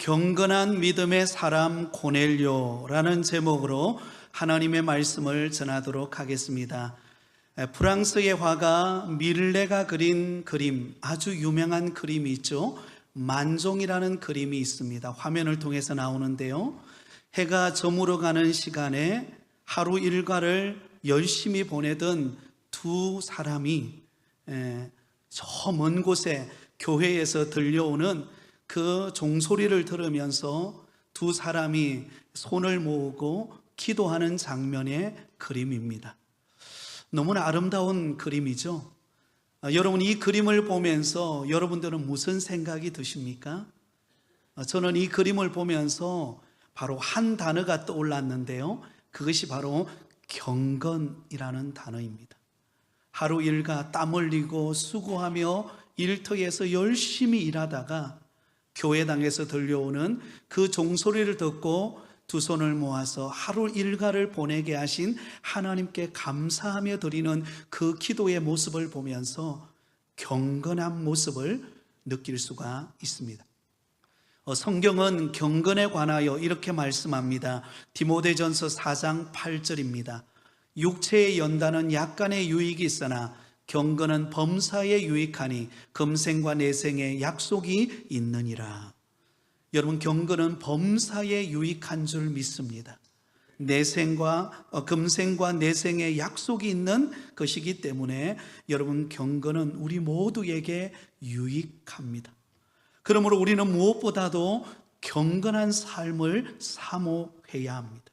경건한 믿음의 사람 고넬료라는 제목으로 하나님의 말씀을 전하도록 하겠습니다. 프랑스의 화가 밀레가 그린 그림, 아주 유명한 그림이 있죠. 만종이라는 그림이 있습니다. 화면을 통해서 나오는데요, 해가 저물어 가는 시간에 하루 일과를 열심히 보내던 두 사람이 저 먼 곳에 교회에서 들려오는 그 종소리를 들으면서 두 사람이 손을 모으고 기도하는 장면의 그림입니다. 너무나 아름다운 그림이죠. 여러분, 이 그림을 보면서 여러분들은 무슨 생각이 드십니까? 저는 이 그림을 보면서 바로 한 단어가 떠올랐는데요, 그것이 바로 경건이라는 단어입니다. 하루 일과 땀 흘리고 수고하며 일터에서 열심히 일하다가 교회당에서 들려오는 그 종소리를 듣고 두 손을 모아서 하루 일과를 보내게 하신 하나님께 감사하며 드리는 그 기도의 모습을 보면서 경건한 모습을 느낄 수가 있습니다. 성경은 경건에 관하여 이렇게 말씀합니다. 디모데전서 4장 8절입니다. 육체의 연단은 약간의 유익이 있으나 경건은 범사에 유익하니 금생과 내생에 약속이 있느니라. 여러분, 경건은 범사에 유익한 줄 믿습니다. 금생과 내생에 약속이 있는 것이기 때문에 여러분, 경건은 우리 모두에게 유익합니다. 그러므로 우리는 무엇보다도 경건한 삶을 사모해야 합니다.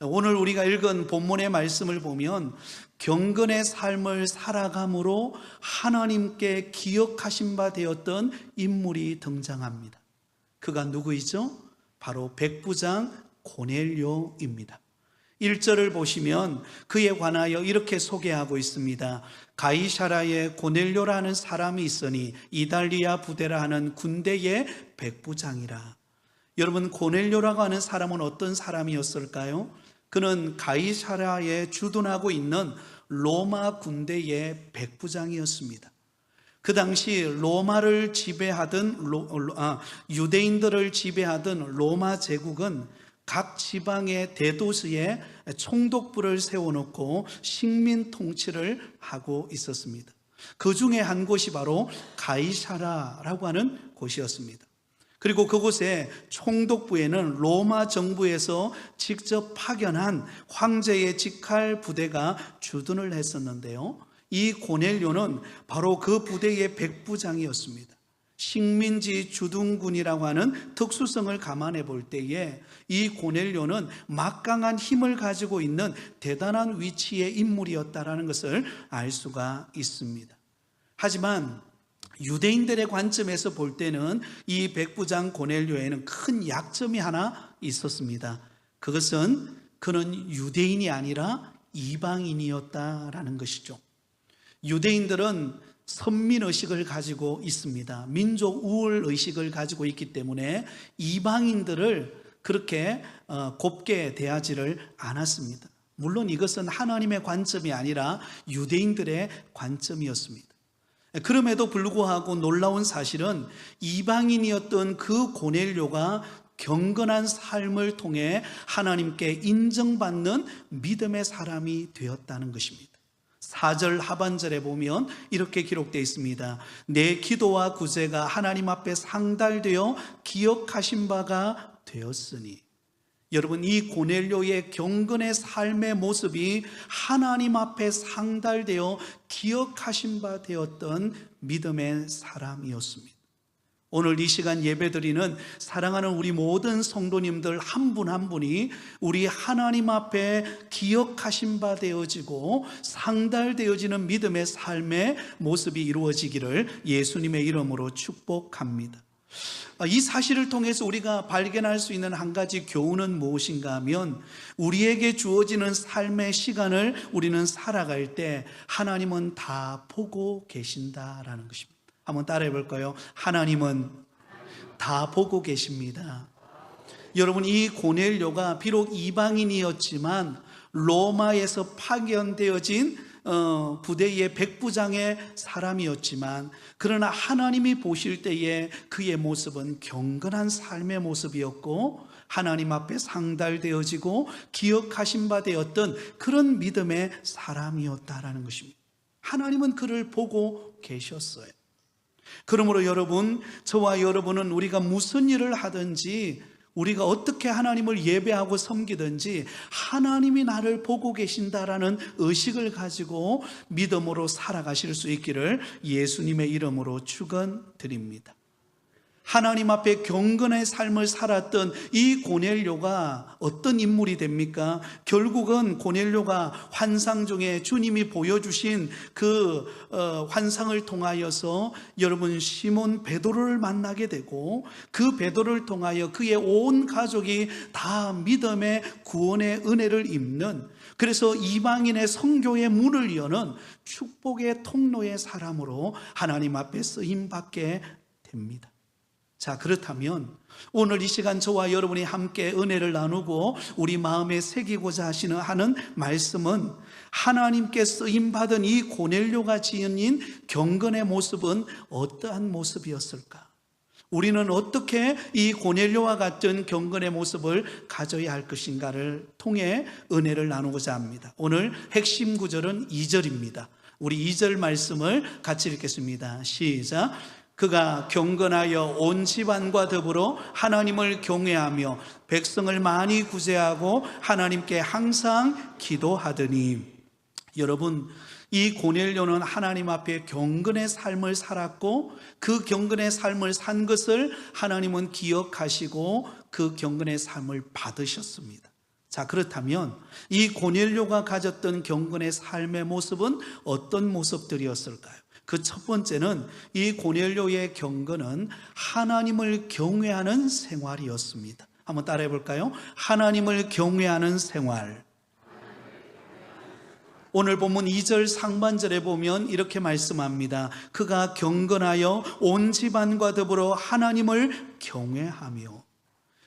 오늘 우리가 읽은 본문의 말씀을 보면 경건의 삶을 살아감으로 하나님께 기억하신 바 되었던 인물이 등장합니다. 그가 누구이죠? 바로 백부장 고넬료입니다. 1절을 보시면 그에 관하여 이렇게 소개하고 있습니다. 가이사라에 고넬료라는 사람이 있으니 이달리아 부대라 하는 군대의 백부장이라. 여러분, 고넬료라고 하는 사람은 어떤 사람이었을까요? 그는 가이사라에 주둔하고 있는 로마 군대의 백부장이었습니다. 그 당시 로마를 지배하던 유대인들을 지배하던 로마 제국은 각 지방의 대도시에 총독부를 세워놓고 식민 통치를 하고 있었습니다. 그 중에 한 곳이 바로 가이사라라고 하는 곳이었습니다. 그리고 그곳에 총독부에는 로마 정부에서 직접 파견한 황제의 직할 부대가 주둔을 했었는데요, 이 고넬료는 바로 그 부대의 백부장이었습니다. 식민지 주둔군이라고 하는 특수성을 감안해 볼 때에 이 고넬료는 막강한 힘을 가지고 있는 대단한 위치의 인물이었다는 것을 알 수가 있습니다. 하지만 유대인들의 관점에서 볼 때는 이 백부장 고넬료에는 큰 약점이 하나 있었습니다. 그것은 그는 유대인이 아니라 이방인이었다라는 것이죠. 유대인들은 선민의식을 가지고 있습니다. 민족 우월의식을 가지고 있기 때문에 이방인들을 그렇게 곱게 대하지를 않았습니다. 물론 이것은 하나님의 관점이 아니라 유대인들의 관점이었습니다. 그럼에도 불구하고 놀라운 사실은 이방인이었던 그 고넬료가 경건한 삶을 통해 하나님께 인정받는 믿음의 사람이 되었다는 것입니다. 4절 하반절에 보면 이렇게 기록되어 있습니다. 내 기도와 구제가 하나님 앞에 상달되어 기억하신 바가 되었으니. 여러분, 이 고넬료의 경건의 삶의 모습이 하나님 앞에 상달되어 기억하신 바 되었던 믿음의 사람이었습니다. 오늘 이 시간 예배드리는 사랑하는 우리 모든 성도님들 한 분 한 분이 우리 하나님 앞에 기억하신 바 되어지고 상달되어지는 믿음의 삶의 모습이 이루어지기를 예수님의 이름으로 축복합니다. 이 사실을 통해서 우리가 발견할 수 있는 한 가지 교훈은 무엇인가 하면, 우리에게 주어지는 삶의 시간을 우리는 살아갈 때 하나님은 다 보고 계신다라는 것입니다. 한번 따라해 볼까요? 하나님은 다 보고 계십니다. 여러분, 이 고넬료가 비록 이방인이었지만 로마에서 파견되어진 부대의 백부장의 사람이었지만, 그러나 하나님이 보실 때에 그의 모습은 경건한 삶의 모습이었고, 하나님 앞에 상달되어지고 기억하신 바 되었던 그런 믿음의 사람이었다라는 것입니다. 하나님은 그를 보고 계셨어요. 그러므로 여러분, 저와 여러분은 우리가 무슨 일을 하든지, 우리가 어떻게 하나님을 예배하고 섬기든지 하나님이 나를 보고 계신다라는 의식을 가지고 믿음으로 살아가실 수 있기를 예수님의 이름으로 축원드립니다. 하나님 앞에 경건의 삶을 살았던 이 고넬료가 어떤 인물이 됩니까? 결국은 고넬료가 환상 중에 주님이 보여주신 그 환상을 통하여서 여러분 시몬 베드로를 만나게 되고, 그 베드로를 통하여 그의 온 가족이 다 믿음의 구원의 은혜를 입는, 그래서 이방인의 선교의 문을 여는 축복의 통로의 사람으로 하나님 앞에 쓰임받게 됩니다. 자, 그렇다면 오늘 이 시간 저와 여러분이 함께 은혜를 나누고 우리 마음에 새기고자 하는 말씀은, 하나님께 쓰임받은 이 고넬료가 지닌 경건의 모습은 어떠한 모습이었을까? 우리는 어떻게 이 고넬료와 같은 경건의 모습을 가져야 할 것인가를 통해 은혜를 나누고자 합니다. 오늘 핵심 구절은 2절입니다. 우리 2절 말씀을 같이 읽겠습니다. 시작. 그가 경건하여 온 집안과 더불어 하나님을 경외하며 백성을 많이 구제하고 하나님께 항상 기도하더니. 여러분, 이 고넬료는 하나님 앞에 경건의 삶을 살았고, 그 경건의 삶을 산 것을 하나님은 기억하시고 그 경건의 삶을 받으셨습니다. 자, 그렇다면 이 고넬료가 가졌던 경건의 삶의 모습은 어떤 모습들이었을까요? 그 첫 번째는, 이 고넬료의 경건은 하나님을 경외하는 생활이었습니다. 한번 따라해 볼까요? 하나님을 경외하는 생활. 오늘 본문 2절 상반절에 보면 이렇게 말씀합니다. 그가 경건하여 온 집안과 더불어 하나님을 경외하며.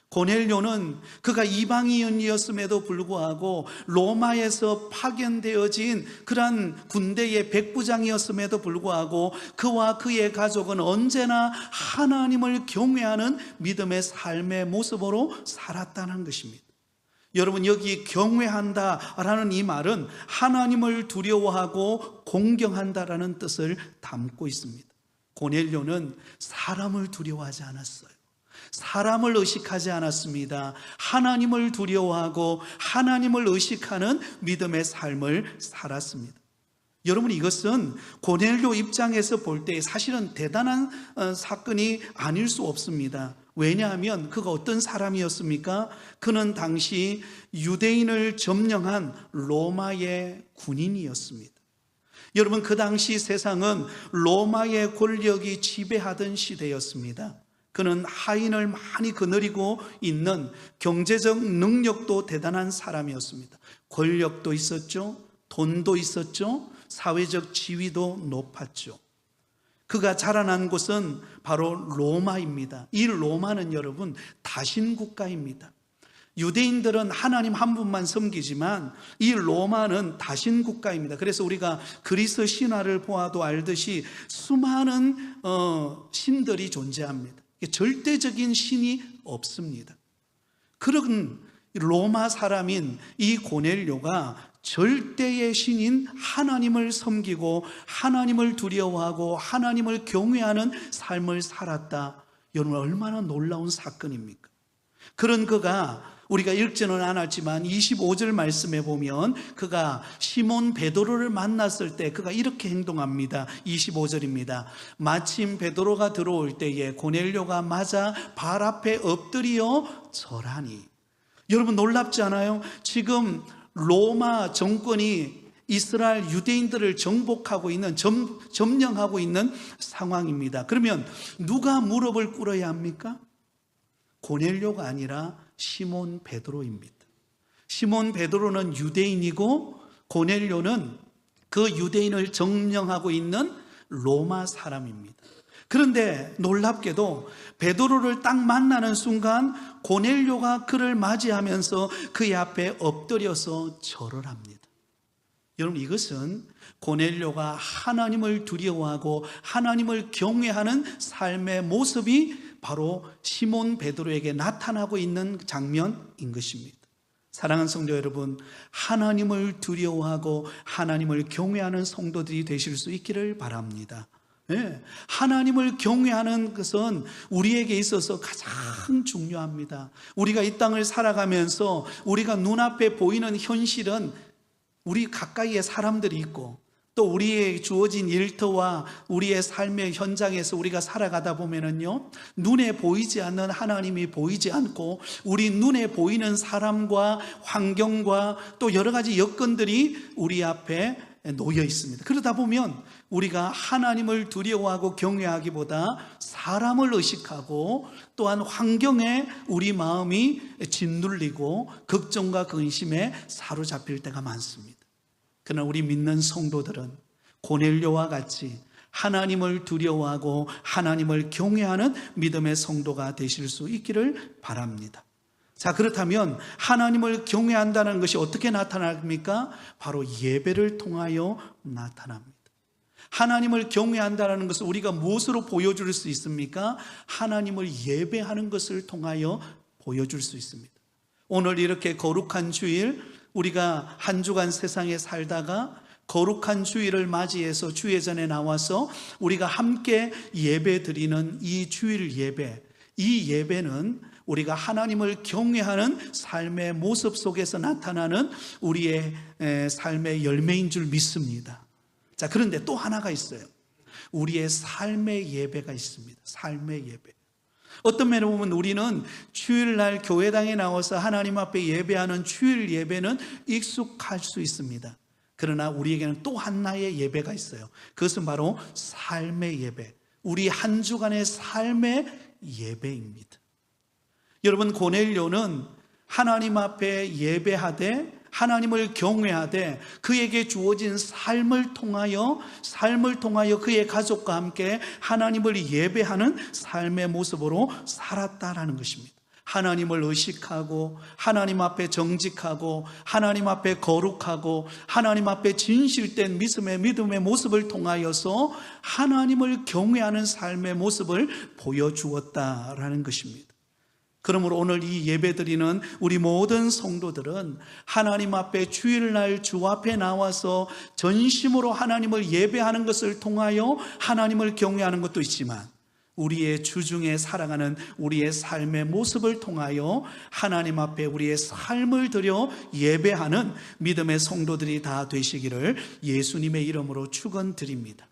고넬료는 그가 이방인이었음에도 불구하고 로마에서 파견되어진 그러한 군대의 백부장이었음에도 불구하고 그와 그의 가족은 언제나 하나님을 경외하는 믿음의 삶의 모습으로 살았다는 것입니다. 여러분, 여기 경외한다라는 이 말은 하나님을 두려워하고 공경한다라는 뜻을 담고 있습니다. 고넬료는 사람을 두려워하지 않았어요. 사람을 의식하지 않았습니다. 하나님을 두려워하고 하나님을 의식하는 믿음의 삶을 살았습니다. 여러분, 이것은 고넬료 입장에서 볼 때 사실은 대단한 사건이 아닐 수 없습니다. 왜냐하면 그가 어떤 사람이었습니까? 그는 당시 유대인을 점령한 로마의 군인이었습니다. 여러분, 그 당시 세상은 로마의 권력이 지배하던 시대였습니다. 그는 하인을 많이 거느리고 있는, 경제적 능력도 대단한 사람이었습니다. 권력도 있었죠. 돈도 있었죠. 사회적 지위도 높았죠. 그가 자라난 곳은 바로 로마입니다. 이 로마는 여러분 다신국가입니다. 유대인들은 하나님 한 분만 섬기지만 이 로마는 다신국가입니다. 그래서 우리가 그리스 신화를 보아도 알듯이 수많은 신들이 존재합니다. 절대적인 신이 없습니다. 그런 로마 사람인 이 고넬료가 절대의 신인 하나님을 섬기고 하나님을 두려워하고 하나님을 경외하는 삶을 살았다. 여러분, 얼마나 놀라운 사건입니까? 그런 그가, 우리가 읽지는 않았지만 25절 말씀에 보면 그가 시몬 베드로를 만났을 때 그가 이렇게 행동합니다. 25절입니다. 마침 베드로가 들어올 때에 고넬료가 맞아 발 앞에 엎드려 절하니. 여러분, 놀랍지 않아요? 지금 로마 정권이 이스라엘 유대인들을 정복하고 있는, 점령하고 있는 상황입니다. 그러면 누가 무릎을 꿇어야 합니까? 고넬료가 아니라 시몬 베드로입니다. 시몬 베드로는 유대인이고 고넬료는 그 유대인을 점령하고 있는 로마 사람입니다. 그런데 놀랍게도 베드로를 딱 만나는 순간 고넬료가 그를 맞이하면서 그의 앞에 엎드려서 절을 합니다. 여러분, 이것은 고넬료가 하나님을 두려워하고 하나님을 경외하는 삶의 모습이 바로 시몬 베드로에게 나타나고 있는 장면인 것입니다. 사랑하는 성도 여러분, 하나님을 두려워하고 하나님을 경외하는 성도들이 되실 수 있기를 바랍니다. 네, 하나님을 경외하는 것은 우리에게 있어서 가장 중요합니다. 우리가 이 땅을 살아가면서 우리가 눈앞에 보이는 현실은 우리 가까이에 사람들이 있고, 또 우리의 주어진 일터와 우리의 삶의 현장에서 우리가 살아가다 보면은요, 눈에 보이지 않는 하나님이 보이지 않고 우리 눈에 보이는 사람과 환경과 또 여러 가지 여건들이 우리 앞에 놓여 있습니다. 그러다 보면 우리가 하나님을 두려워하고 경외하기보다 사람을 의식하고 또한 환경에 우리 마음이 짓눌리고 걱정과 근심에 사로잡힐 때가 많습니다. 그러나 우리 믿는 성도들은 고넬료와 같이 하나님을 두려워하고 하나님을 경외하는 믿음의 성도가 되실 수 있기를 바랍니다. 자, 그렇다면 하나님을 경외한다는 것이 어떻게 나타납니까? 바로 예배를 통하여 나타납니다. 하나님을 경외한다는 것을 우리가 무엇으로 보여줄 수 있습니까? 하나님을 예배하는 것을 통하여 보여줄 수 있습니다. 오늘 이렇게 거룩한 주일, 우리가 한 주간 세상에 살다가 거룩한 주일을 맞이해서 주예전에 나와서 우리가 함께 예배 드리는 이 주일 예배, 이 예배는 우리가 하나님을 경외하는 삶의 모습 속에서 나타나는 우리의 삶의 열매인 줄 믿습니다. 자, 그런데 또 하나가 있어요. 우리의 삶의 예배가 있습니다. 삶의 예배. 어떤 면에 보면 우리는 주일날 교회당에 나와서 하나님 앞에 예배하는 주일 예배는 익숙할 수 있습니다. 그러나 우리에게는 또 하나의 예배가 있어요. 그것은 바로 삶의 예배, 우리 한 주간의 삶의 예배입니다. 여러분, 고넬료는 하나님 앞에 예배하되 하나님을 경외하되 그에게 주어진 삶을 통하여 그의 가족과 함께 하나님을 예배하는 삶의 모습으로 살았다라는 것입니다. 하나님을 의식하고 하나님 앞에 정직하고 하나님 앞에 거룩하고 하나님 앞에 진실된 믿음의 모습을 통하여서 하나님을 경외하는 삶의 모습을 보여주었다라는 것입니다. 그러므로 오늘 이 예배드리는 우리 모든 성도들은 하나님 앞에 주일날 주 앞에 나와서 전심으로 하나님을 예배하는 것을 통하여 하나님을 경외하는 것도 있지만 우리의 주중에 살아가는 우리의 삶의 모습을 통하여 하나님 앞에 우리의 삶을 드려 예배하는 믿음의 성도들이 다 되시기를 예수님의 이름으로 축원드립니다.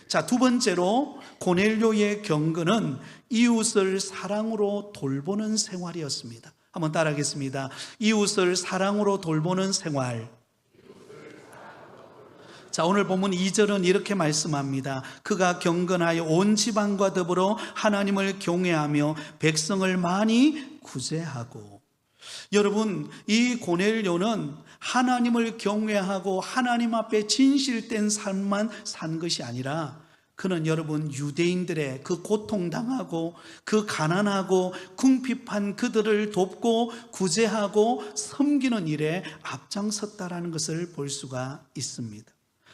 자, 두 번째로 고넬료의 경건은 이웃을 사랑으로 돌보는 생활이었습니다. 한번 따라하겠습니다. 이웃을 사랑으로 돌보는 생활. 자, 오늘 본문 2절은 이렇게 말씀합니다. 그가 경건하여 온 지방과 더불어 하나님을 경외하며 백성을 많이 구제하고. 여러분, 이 고넬료는 하나님을 경외하고 하나님 앞에 진실된 삶만 산 것이 아니라 그는 여러분 유대인들의 그 고통당하고 그 가난하고 궁핍한 그들을 돕고 구제하고 섬기는 일에 앞장섰다라는 것을 볼 수가 있습니다.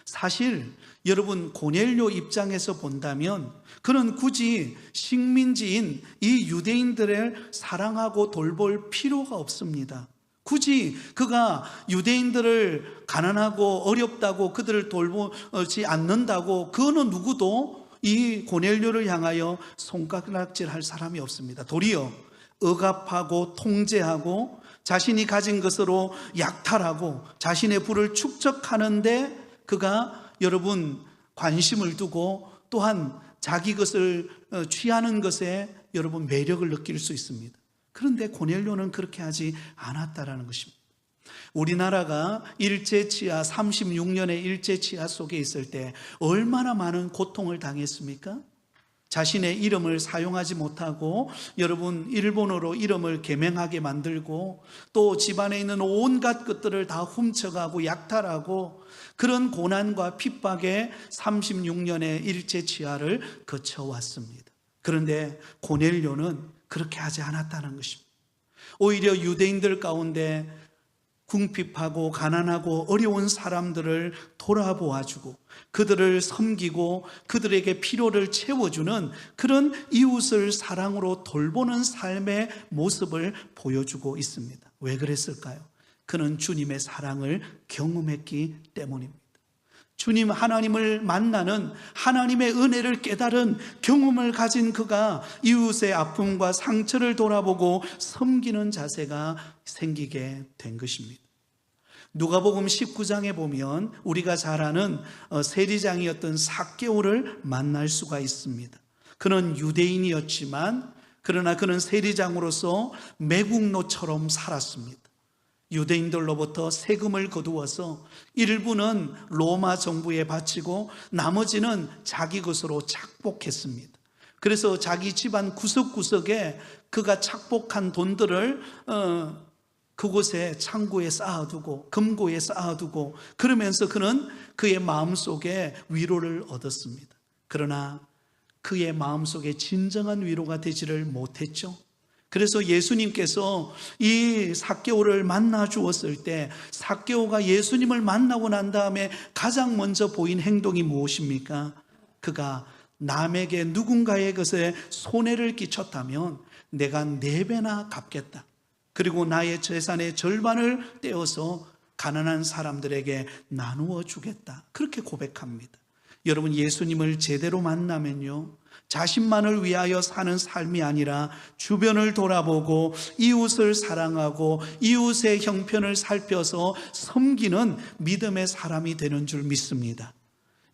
사실 여러분 고넬료 입장에서 본다면 그는 굳이 식민지인 이 유대인들을 사랑하고 돌볼 필요가 없습니다. 굳이 그가 유대인들을 가난하고 어렵다고 그들을 돌보지 않는다고 그 어느 누구도 이 고넬료를 향하여 손가락질할 사람이 없습니다. 도리어 억압하고 통제하고 자신이 가진 것으로 약탈하고 자신의 부를 축적하는데 그가 여러분 관심을 두고 또한 자기 것을 취하는 것에 여러분 매력을 느낄 수 있습니다. 그런데 고넬료는 그렇게 하지 않았다라는 것입니다. 우리나라가 일제치하 36년의 일제치하 속에 있을 때 얼마나 많은 고통을 당했습니까? 자신의 이름을 사용하지 못하고 여러분 일본어로 이름을 개명하게 만들고 또 집안에 있는 온갖 것들을 다 훔쳐가고 약탈하고 그런 고난과 핍박에 36년의 일제치하를 거쳐왔습니다. 그런데 고넬료는 그렇게 하지 않았다는 것입니다. 오히려 유대인들 가운데 궁핍하고 가난하고 어려운 사람들을 돌아보아주고 그들을 섬기고 그들에게 필요를 채워주는 그런 이웃을 사랑으로 돌보는 삶의 모습을 보여주고 있습니다. 왜 그랬을까요? 그는 주님의 사랑을 경험했기 때문입니다. 주님 하나님을 만나는 하나님의 은혜를 깨달은 경험을 가진 그가 이웃의 아픔과 상처를 돌아보고 섬기는 자세가 생기게 된 것입니다. 누가복음 19장에 보면 우리가 잘 아는 세리장이었던 삭개오를 만날 수가 있습니다. 그는 유대인이었지만 그러나 그는 세리장으로서 매국노처럼 살았습니다. 유대인들로부터 세금을 거두어서 일부는 로마 정부에 바치고 나머지는 자기 것으로 착복했습니다. 그래서 자기 집안 구석구석에 그가 착복한 돈들을 그곳에 창고에 쌓아두고 금고에 쌓아두고 그러면서 그는 그의 마음속에 위로를 얻었습니다. 그러나 그의 마음속에 진정한 위로가 되지를 못했죠. 그래서 예수님께서 이 삭개오를 만나 주었을 때 삭개오가 예수님을 만나고 난 다음에 가장 먼저 보인 행동이 무엇입니까? 그가 남에게 누군가의 것에 손해를 끼쳤다면 내가 4배나 갚겠다. 그리고 나의 재산의 절반을 떼어서 가난한 사람들에게 나누어 주겠다. 그렇게 고백합니다. 여러분, 예수님을 제대로 만나면요, 자신만을 위하여 사는 삶이 아니라 주변을 돌아보고 이웃을 사랑하고 이웃의 형편을 살펴서 섬기는 믿음의 사람이 되는 줄 믿습니다.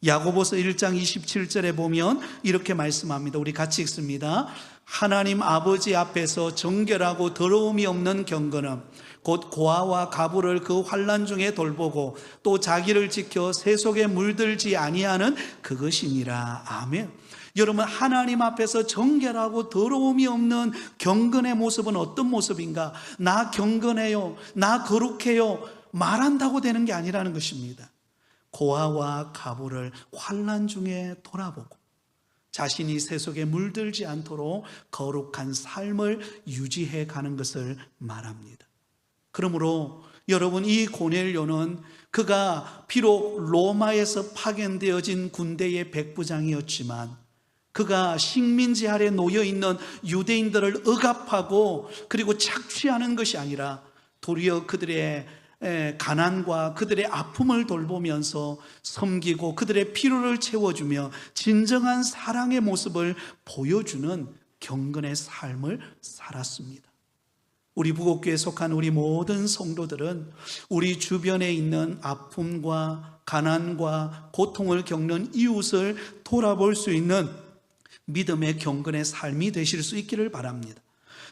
야고보서 1장 27절에 보면 이렇게 말씀합니다. 우리 같이 읽습니다. 하나님 아버지 앞에서 정결하고 더러움이 없는 경건함, 곧 고아와 가부를 그 환난 중에 돌보고 또 자기를 지켜 세속에 물들지 아니하는 그것이니라. 아멘. 여러분, 하나님 앞에서 정결하고 더러움이 없는 경건의 모습은 어떤 모습인가? 나 경건해요, 나 거룩해요 말한다고 되는 게 아니라는 것입니다. 고아와 가부를 환난 중에 돌아보고 자신이 세속에 물들지 않도록 거룩한 삶을 유지해 가는 것을 말합니다. 그러므로 여러분, 이 고넬료는 그가 비록 로마에서 파견되어진 군대의 백부장이었지만 그가 식민지 아래 놓여있는 유대인들을 억압하고 그리고 착취하는 것이 아니라 도리어 그들의 가난과 그들의 아픔을 돌보면서 섬기고 그들의 필요를 채워주며 진정한 사랑의 모습을 보여주는 경건의 삶을 살았습니다. 우리 부곡교에 속한 우리 모든 성도들은 우리 주변에 있는 아픔과 가난과 고통을 겪는 이웃을 돌아볼 수 있는 믿음의 경건의 삶이 되실 수 있기를 바랍니다.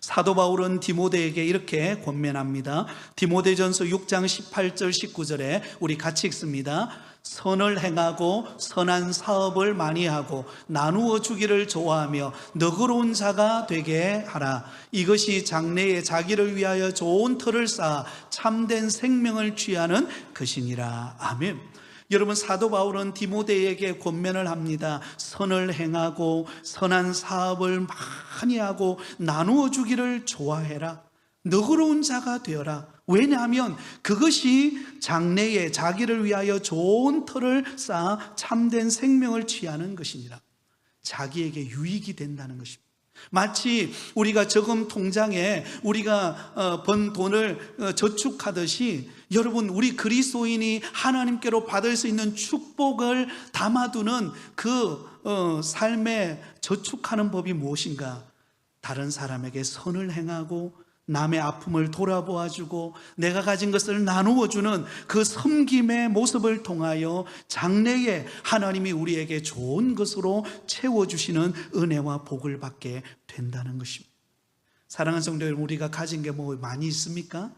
사도 바울은 디모데에게 이렇게 권면합니다. 디모데전서 6장 18절 19절에 우리 같이 읽습니다. 선을 행하고 선한 사업을 많이 하고 나누어 주기를 좋아하며 너그러운 자가 되게 하라. 이것이 장래에 자기를 위하여 좋은 터를 쌓아 참된 생명을 취하는 것이니라. 아멘. 여러분, 사도 바울은 디모데에게 권면을 합니다. 선을 행하고 선한 사업을 많이 하고 나누어 주기를 좋아해라. 너그러운 자가 되어라. 왜냐하면 그것이 장래에 자기를 위하여 좋은 터를 쌓아 참된 생명을 취하는 것이니라. 자기에게 유익이 된다는 것입니다. 마치 우리가 저금 통장에 우리가 번 돈을 저축하듯이 여러분, 우리 그리스도인이 하나님께로 받을 수 있는 축복을 담아두는 그 삶에 저축하는 법이 무엇인가? 다른 사람에게 선을 행하고 남의 아픔을 돌아보아주고 내가 가진 것을 나누어주는 그 섬김의 모습을 통하여 장래에 하나님이 우리에게 좋은 것으로 채워주시는 은혜와 복을 받게 된다는 것입니다. 사랑하는 성도 여러분, 우리가 가진 게 뭐 많이 있습니까?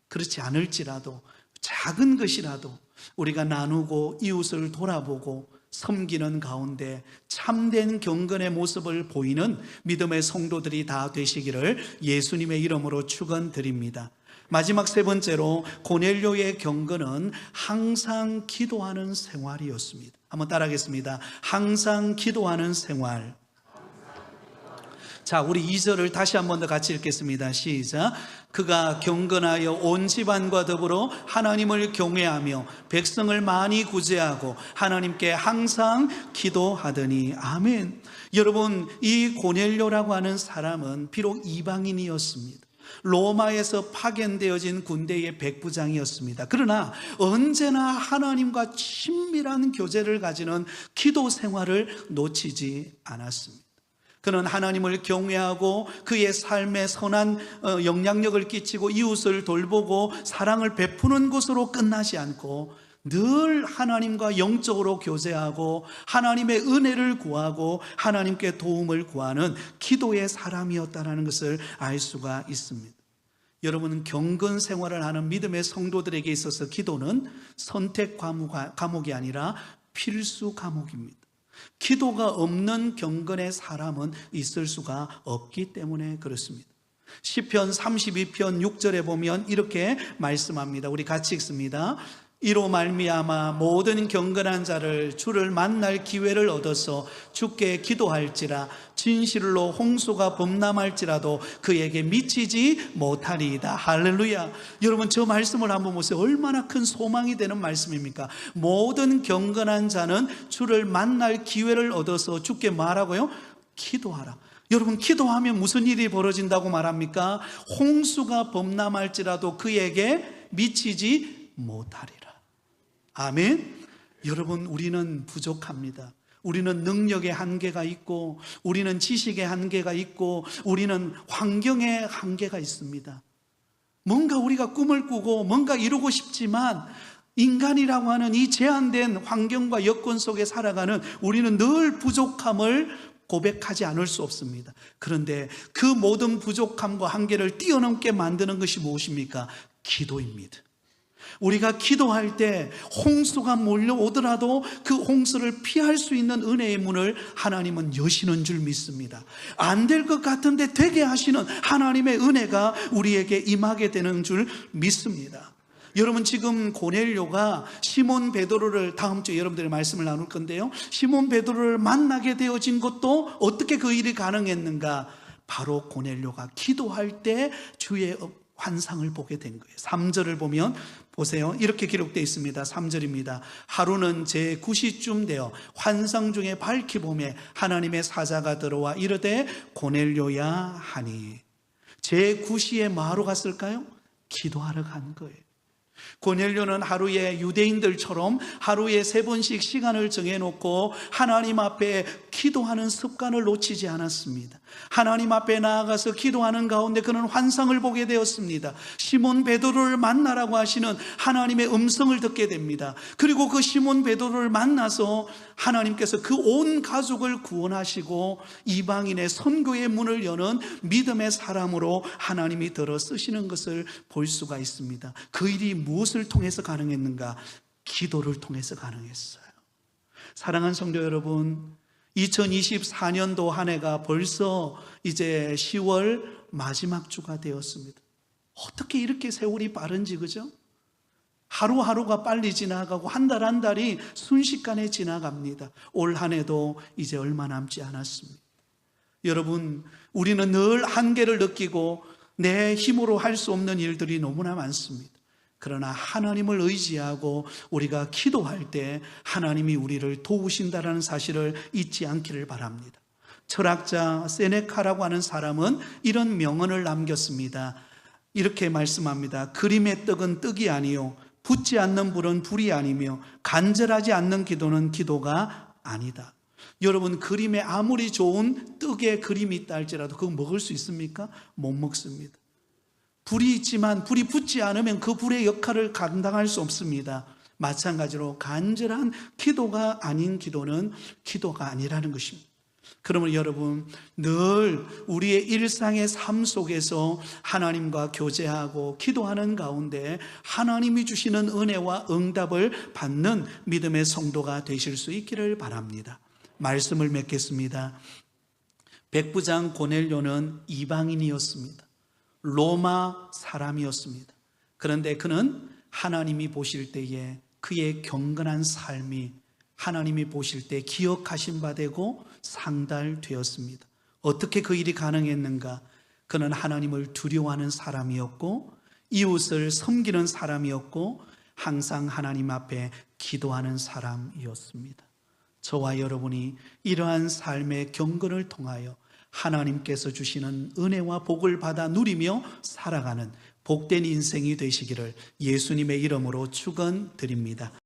그렇지 않을지라도 작은 것이라도 우리가 나누고 이웃을 돌아보고 섬기는 가운데 참된 경건의 모습을 보이는 믿음의 성도들이 다 되시기를 예수님의 이름으로 축원드립니다. 마지막 세 번째로 고넬료의 경건은 항상 기도하는 생활이었습니다. 한번 따라하겠습니다. 항상 기도하는 생활. 자, 우리 2절을 다시 한 번 더 같이 읽겠습니다. 시작. 그가 경건하여 온 집안과 더불어 하나님을 경외하며 백성을 많이 구제하고 하나님께 항상 기도하더니. 아멘. 여러분, 이 고넬료라고 하는 사람은 비록 이방인이었습니다. 로마에서 파견되어진 군대의 백부장이었습니다. 그러나 언제나 하나님과 친밀한 교제를 가지는 기도 생활을 놓치지 않았습니다. 그는 하나님을 경외하고 그의 삶에 선한 영향력을 끼치고 이웃을 돌보고 사랑을 베푸는 것으로 끝나지 않고 늘 하나님과 영적으로 교제하고 하나님의 은혜를 구하고 하나님께 도움을 구하는 기도의 사람이었다는 것을 알 수가 있습니다. 여러분, 경건 생활을 하는 믿음의 성도들에게 있어서 기도는 선택 과목이 아니라 필수 과목입니다. 기도가 없는 경건의 사람은 있을 수가 없기 때문에 그렇습니다. 시편 32편 6절에 보면 이렇게 말씀합니다. 우리 같이 읽습니다. 이로 말미암아 모든 경건한 자를 주를 만날 기회를 얻어서 주께 기도할지라 진실로 홍수가 범람할지라도 그에게 미치지 못하리이다. 할렐루야. 여러분, 저 말씀을 한번 보세요. 얼마나 큰 소망이 되는 말씀입니까? 모든 경건한 자는 주를 만날 기회를 얻어서 주께 말하고요, 기도하라. 여러분, 기도하면 무슨 일이 벌어진다고 말합니까? 홍수가 범람할지라도 그에게 미치지 못하리라. 아멘. 여러분, 우리는 부족합니다. 우리는 능력의 한계가 있고 우리는 지식의 한계가 있고 우리는 환경의 한계가 있습니다. 뭔가 우리가 꿈을 꾸고 뭔가 이루고 싶지만 인간이라고 하는 이 제한된 환경과 여건 속에 살아가는 우리는 늘 부족함을 고백하지 않을 수 없습니다. 그런데 그 모든 부족함과 한계를 뛰어넘게 만드는 것이 무엇입니까? 기도입니다. 우리가 기도할 때 홍수가 몰려오더라도 그 홍수를 피할 수 있는 은혜의 문을 하나님은 여시는 줄 믿습니다. 안 될 것 같은데 되게 하시는 하나님의 은혜가 우리에게 임하게 되는 줄 믿습니다. 여러분, 지금 고넬료가 시몬 베드로를 다음 주에 여러분들의 말씀을 나눌 건데요, 시몬 베드로를 만나게 되어진 것도 어떻게 그 일이 가능했는가? 바로 고넬료가 기도할 때 주의 환상을 보게 된 거예요. 3절을 보면 보세요. 이렇게 기록되어 있습니다. 3절입니다. 하루는 제9시쯤 되어 환상 중에 밝히 보매 하나님의 사자가 들어와 이르되 고넬료야 하니. 제9시에 뭐하러 갔을까요? 기도하러 간 거예요. 고넬료는 하루에 유대인들처럼 하루에 3번씩 시간을 정해놓고 하나님 앞에 기도하는 습관을 놓치지 않았습니다. 하나님 앞에 나아가서 기도하는 가운데 그는 환상을 보게 되었습니다. 시몬 베드로를 만나라고 하시는 하나님의 음성을 듣게 됩니다. 그리고 그 시몬 베드로를 만나서 하나님께서 그 온 가족을 구원하시고 이방인의 선교의 문을 여는 믿음의 사람으로 하나님이 들어 쓰시는 것을 볼 수가 있습니다. 그 일이 무엇을 통해서 가능했는가? 기도를 통해서 가능했어요. 사랑하는 성도 여러분, 2024년도 한 해가 벌써 이제 10월 마지막 주가 되었습니다. 어떻게 이렇게 세월이 빠른지, 그죠? 하루하루가 빨리 지나가고 한 달 한 달이 순식간에 지나갑니다. 올 한 해도 이제 얼마 남지 않았습니다. 여러분, 우리는 늘 한계를 느끼고 내 힘으로 할 수 없는 일들이 너무나 많습니다. 그러나 하나님을 의지하고 우리가 기도할 때 하나님이 우리를 도우신다는 사실을 잊지 않기를 바랍니다. 철학자 세네카라고 하는 사람은 이런 명언을 남겼습니다. 이렇게 말씀합니다. 그림의 떡은 떡이 아니요 붙지 않는 불은 불이 아니며 간절하지 않는 기도는 기도가 아니다. 여러분, 그림에 아무리 좋은 떡의 그림이 있다 할지라도 그거 먹을 수 있습니까? 못 먹습니다. 불이 있지만 불이 붙지 않으면 그 불의 역할을 감당할 수 없습니다. 마찬가지로 간절한 기도가 아닌 기도는 기도가 아니라는 것입니다. 그러면 여러분, 늘 우리의 일상의 삶 속에서 하나님과 교제하고 기도하는 가운데 하나님이 주시는 은혜와 응답을 받는 믿음의 성도가 되실 수 있기를 바랍니다. 말씀을 맺겠습니다. 백부장 고넬료는 이방인이었습니다. 로마 사람이었습니다. 그런데 그는 하나님이 보실 때에 그의 경건한 삶이 하나님이 보실 때 기억하신 바 되고 상달되었습니다. 어떻게 그 일이 가능했는가? 그는 하나님을 두려워하는 사람이었고 이웃을 섬기는 사람이었고 항상 하나님 앞에 기도하는 사람이었습니다. 저와 여러분이 이러한 삶의 경건을 통하여 하나님께서 주시는 은혜와 복을 받아 누리며 살아가는 복된 인생이 되시기를 예수님의 이름으로 축원드립니다.